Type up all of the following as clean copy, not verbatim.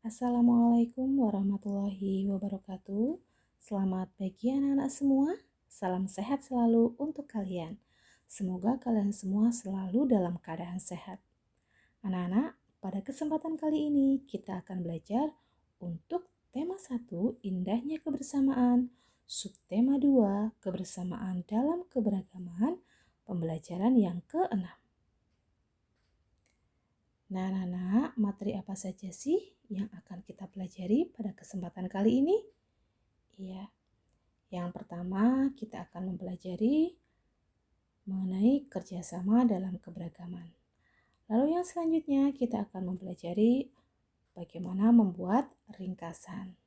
Assalamualaikum warahmatullahi wabarakatuh. Selamat pagi anak-anak semua. Salam sehat selalu untuk kalian. Semoga kalian semua selalu dalam keadaan sehat. Anak-anak, pada kesempatan kali ini kita akan belajar untuk tema 1, indahnya kebersamaan, subtema 2, kebersamaan dalam keberagaman, pembelajaran yang ke-6. Nah, anak-anak, materi apa saja sih yang akan kita pelajari pada kesempatan kali ini? Iya, yang pertama kita akan mempelajari mengenai kerjasama dalam keberagaman. Lalu yang selanjutnya kita akan mempelajari bagaimana membuat ringkasan.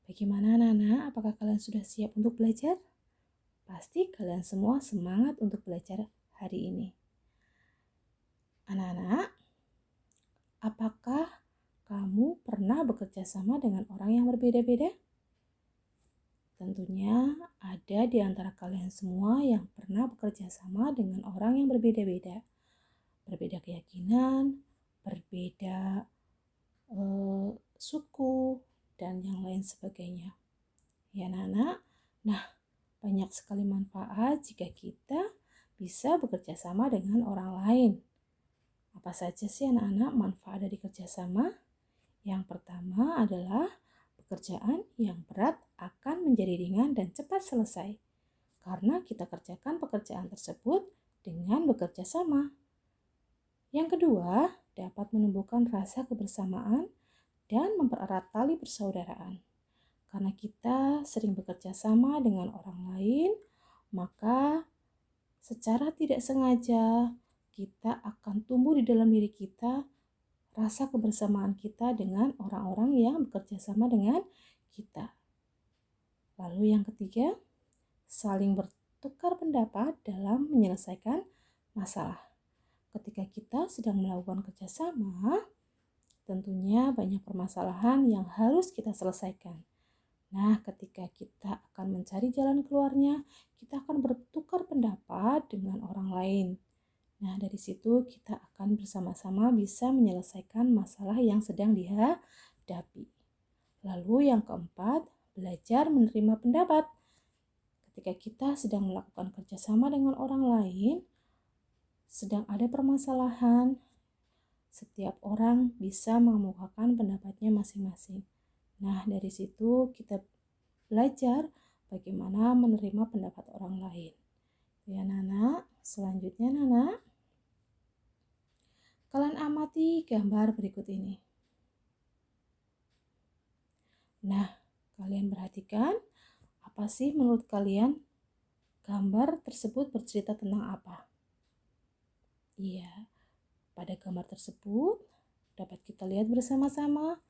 Bagaimana anak-anak? Apakah kalian sudah siap untuk belajar? Pasti kalian semua semangat untuk belajar hari ini. Anak-anak, apakah kamu pernah bekerja sama dengan orang yang berbeda-beda? Tentunya ada di antara kalian semua yang pernah bekerja sama dengan orang yang berbeda-beda. Berbeda keyakinan, berbeda suku, dan yang lain sebagainya. Ya anak-anak, nah banyak sekali manfaat jika kita bisa bekerja sama dengan orang lain. Apa saja sih anak-anak manfaat dari kerjasama? Yang pertama adalah pekerjaan yang berat akan menjadi ringan dan cepat selesai karena kita kerjakan pekerjaan tersebut dengan bekerja sama. Yang kedua, dapat menumbuhkan rasa kebersamaan dan mempererat tali persaudaraan. Karena kita sering bekerja sama dengan orang lain, maka secara tidak sengaja kita akan tumbuh di dalam diri kita rasa kebersamaan kita dengan orang-orang yang bekerja sama dengan kita. Lalu yang ketiga, saling bertukar pendapat dalam menyelesaikan masalah. Ketika kita sedang melakukan kerjasama, tentunya banyak permasalahan yang harus kita selesaikan. Nah, ketika kita akan mencari jalan keluarnya, kita akan bertukar pendapat dengan orang lain. Nah, dari situ kita akan bersama-sama bisa menyelesaikan masalah yang sedang dihadapi. Lalu yang keempat, belajar menerima pendapat. Ketika kita sedang melakukan kerjasama dengan orang lain, sedang ada permasalahan, setiap orang bisa mengemukakan pendapatnya masing-masing. Nah, dari situ kita belajar bagaimana menerima pendapat orang lain. Ya, Nana. Selanjutnya, Nana, kalian amati gambar berikut ini. Nah, kalian perhatikan, apa sih menurut kalian gambar tersebut bercerita tentang apa? Iya, pada gambar tersebut dapat kita lihat bersama-sama.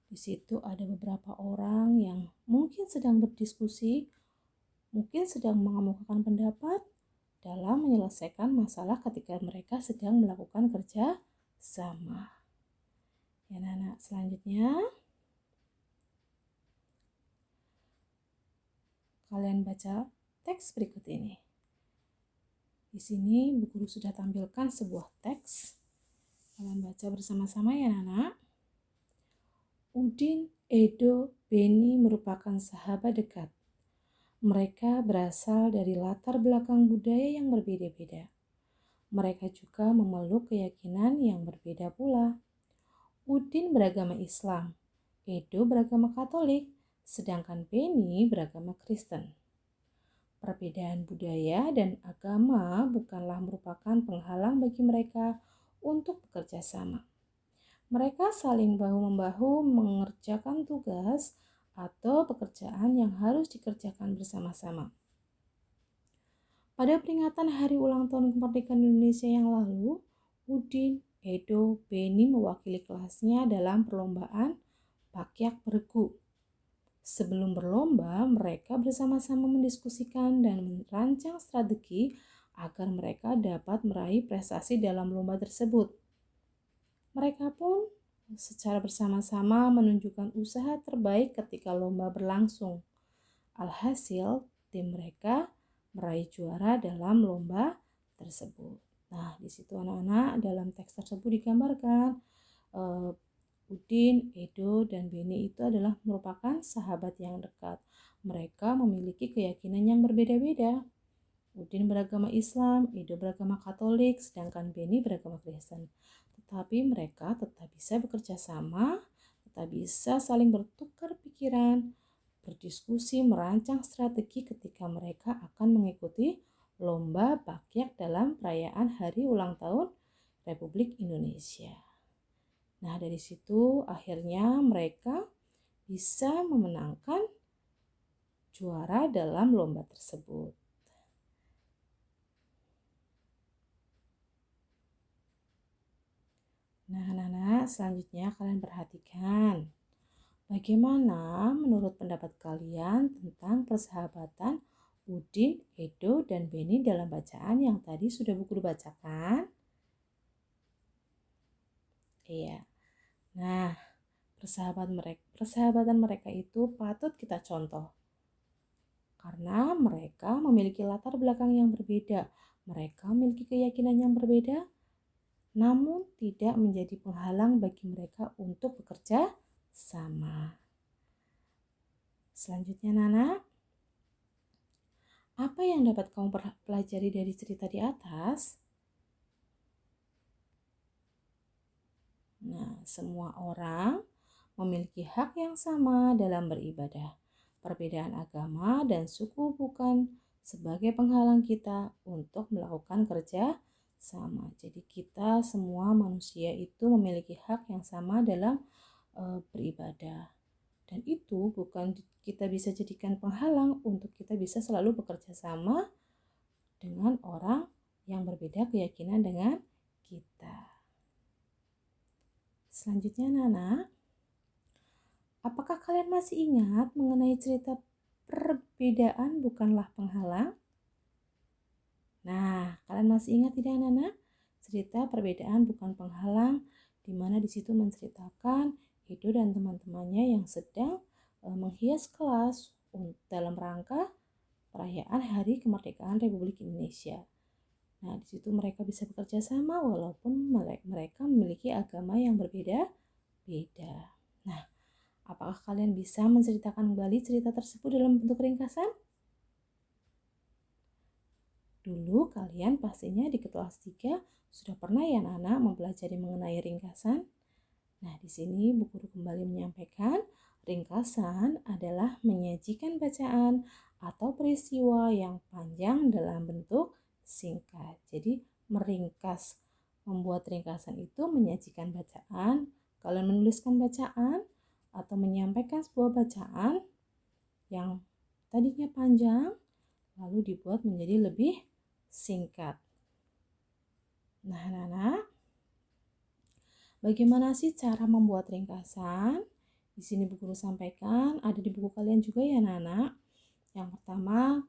Di situ ada beberapa orang yang mungkin sedang berdiskusi, mungkin sedang mengemukakan pendapat dalam menyelesaikan masalah ketika mereka sedang melakukan kerja sama. Ya, anak selanjutnya kalian baca teks berikut ini. Di sini Bu Guru sudah tampilkan sebuah teks. Kalian baca bersama-sama ya, anak. Udin, Edo, Beni merupakan sahabat dekat. Mereka berasal dari latar belakang budaya yang berbeda-beda. Mereka juga memeluk keyakinan yang berbeda pula. Udin beragama Islam, Edo beragama Katolik, sedangkan Beni beragama Kristen. Perbedaan budaya dan agama bukanlah merupakan penghalang bagi mereka untuk bekerja sama. Mereka saling bahu-membahu mengerjakan tugas atau pekerjaan yang harus dikerjakan bersama-sama. Pada peringatan hari ulang tahun kemerdekaan Indonesia yang lalu, Udin, Edo, Beni mewakili kelasnya dalam perlombaan Pakyak Bergu. Sebelum berlomba, mereka bersama-sama mendiskusikan dan merancang strategi agar mereka dapat meraih prestasi dalam lomba tersebut. Mereka pun secara bersama-sama menunjukkan usaha terbaik ketika lomba berlangsung. Alhasil, tim mereka meraih juara dalam lomba tersebut. Nah, di situ anak-anak dalam teks tersebut digambarkan Udin, Edo, dan Beni itu adalah merupakan sahabat yang dekat. Mereka memiliki keyakinan yang berbeda-beda. Udin beragama Islam, Edo beragama Katolik, sedangkan Beni beragama Kristen. Tetapi mereka tetap bisa bekerja sama, tetap bisa saling bertukar pikiran, berdiskusi, merancang strategi ketika mereka akan mengikuti lomba bakyak dalam perayaan hari ulang tahun Republik Indonesia. Nah, dari situ akhirnya mereka bisa memenangkan juara dalam lomba tersebut. Nah, anak-anak, selanjutnya kalian perhatikan. Bagaimana menurut pendapat kalian tentang persahabatan Udin, Edo, dan Beni dalam bacaan yang tadi sudah Bu Guru bacakan? Iya. Nah, persahabatan mereka itu patut kita contoh. Karena mereka memiliki latar belakang yang berbeda. Mereka memiliki keyakinan yang berbeda, namun tidak menjadi penghalang bagi mereka untuk bekerja sama. Selanjutnya, Nana, apa yang dapat kamu pelajari dari cerita di atas? Nah, semua orang memiliki hak yang sama dalam beribadah. Perbedaan agama dan suku bukan sebagai penghalang kita untuk melakukan kerja sama. Jadi kita semua manusia itu memiliki hak yang sama dalam beribadah. Dan itu bukan kita bisa jadikan penghalang untuk kita bisa selalu bekerja sama dengan orang yang berbeda keyakinan dengan kita. Selanjutnya, Nana, apakah kalian masih ingat mengenai cerita perbedaan bukanlah penghalang? Nah, kalian masih ingat tidak, Nana? Cerita perbedaan bukan penghalang, di mana di situ menceritakan Edo dan teman-temannya yang sedang menghias kelas dalam rangka perayaan Hari Kemerdekaan Republik Indonesia. Nah, di situ mereka bisa bekerja sama walaupun mereka memiliki agama yang berbeda-beda. Nah, apakah kalian bisa menceritakan kembali cerita tersebut dalam bentuk ringkasan? Dulu kalian pastinya di kelas 3 sudah pernah ya Nana mempelajari mengenai ringkasan? Nah, di sini Bu Guru kembali menyampaikan, ringkasan adalah menyajikan bacaan atau peristiwa yang panjang dalam bentuk singkat. Jadi meringkas, membuat ringkasan itu menyajikan bacaan. Kalian menuliskan bacaan atau menyampaikan sebuah bacaan yang tadinya panjang lalu dibuat menjadi lebih singkat. Nah, Nana, bagaimana sih cara membuat ringkasan? Di sini Bu Guru sampaikan, ada di buku kalian juga ya Nana. Yang pertama,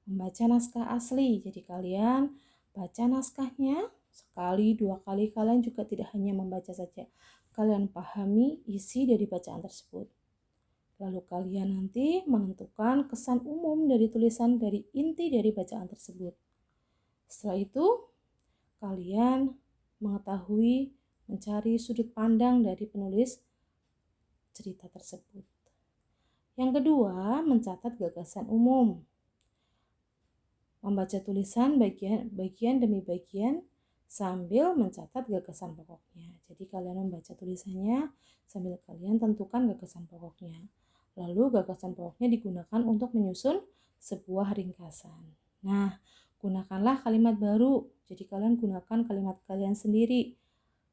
membaca naskah asli. Jadi kalian baca naskahnya sekali, dua kali. Kalian juga tidak hanya membaca saja. Kalian pahami isi dari bacaan tersebut. Lalu kalian nanti menentukan kesan umum dari tulisan dari inti dari bacaan tersebut. Setelah itu, kalian mengetahui mencari sudut pandang dari penulis cerita tersebut. Yang kedua, mencatat gagasan umum. Membaca tulisan bagian demi bagian sambil mencatat gagasan pokoknya. Jadi kalian membaca tulisannya sambil kalian tentukan gagasan pokoknya. Lalu gagasan pokoknya digunakan untuk menyusun sebuah ringkasan. Nah, gunakanlah kalimat baru. Jadi kalian gunakan kalimat kalian sendiri.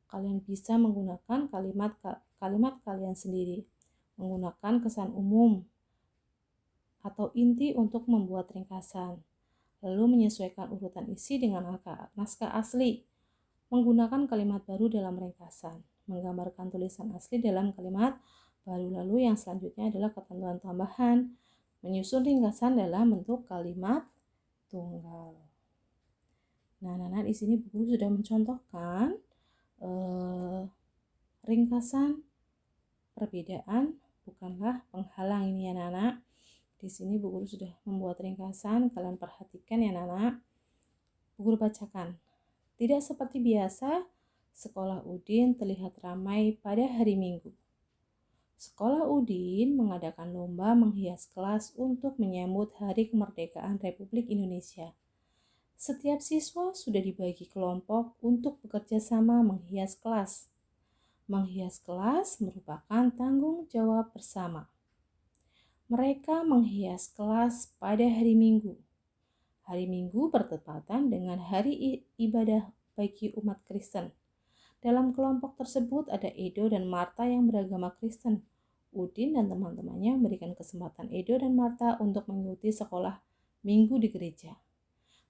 Kalian bisa menggunakan kalimat kalian sendiri, menggunakan kesan umum atau inti untuk membuat ringkasan, lalu menyesuaikan urutan isi dengan naskah asli, menggunakan kalimat baru dalam ringkasan, menggambarkan tulisan asli dalam kalimat baru, lalu yang selanjutnya adalah ketentuan tambahan, menyusun ringkasan dalam bentuk kalimat tunggal. Nah, Nana di sini Bu Guru sudah mencontohkan ringkasan perbedaan bukanlah penghalang ini ya Nana. Di sini Bu Guru sudah membuat ringkasan, kalian perhatikan ya Nana. Bu Guru bacakan. Tidak seperti biasa, Sekolah Udin terlihat ramai pada hari Minggu. Sekolah Udin mengadakan lomba menghias kelas untuk menyambut Hari Kemerdekaan Republik Indonesia. Setiap siswa sudah dibagi kelompok untuk bekerja sama menghias kelas. Menghias kelas merupakan tanggung jawab bersama. Mereka menghias kelas pada hari Minggu. Hari Minggu bertepatan dengan hari ibadah bagi umat Kristen. Dalam kelompok tersebut ada Edo dan Marta yang beragama Kristen. Udin dan teman-temannya memberikan kesempatan Edo dan Marta untuk mengikuti sekolah minggu di gereja.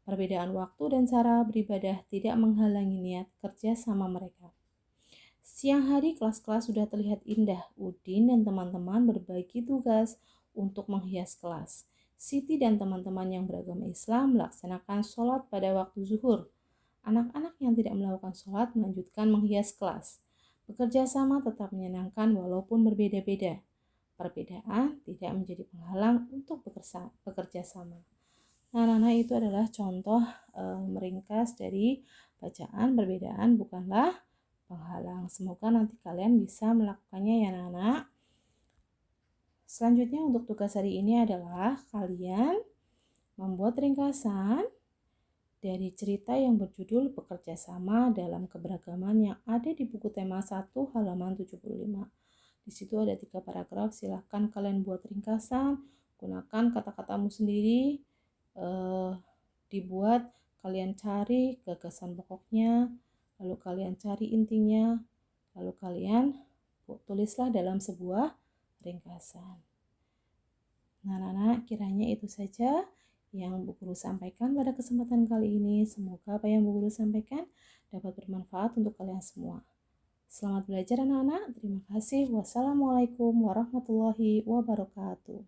Perbedaan waktu dan cara beribadah tidak menghalangi niat kerja sama mereka. Siang hari kelas-kelas sudah terlihat indah. Udin dan teman-teman berbagi tugas untuk menghias kelas. Siti dan teman-teman yang beragama Islam melaksanakan sholat pada waktu zuhur. Anak-anak yang tidak melakukan sholat melanjutkan menghias kelas. Bekerja sama tetap menyenangkan walaupun berbeda-beda. Perbedaan tidak menjadi penghalang untuk bekerja sama. Nah, itu adalah contoh meringkas dari bacaan perbedaan bukanlah penghalang. Semoga nanti kalian bisa melakukannya ya anak-anak. Selanjutnya untuk tugas hari ini adalah kalian membuat ringkasan dari cerita yang berjudul Bekerja Sama dalam Keberagaman yang ada di buku tema 1 halaman 75. Di situ ada 3 paragraf, silahkan kalian buat ringkasan, gunakan kata-katamu sendiri, dibuat, kalian cari gagasan pokoknya, lalu kalian cari intinya, lalu kalian tulislah dalam sebuah ringkasan. Nah, kiranya itu saja yang Bu Guru sampaikan pada kesempatan kali ini. Semoga apa yang Bu Guru sampaikan dapat bermanfaat untuk kalian semua. Selamat belajar anak-anak. Terima kasih. Wassalamualaikum warahmatullahi wabarakatuh.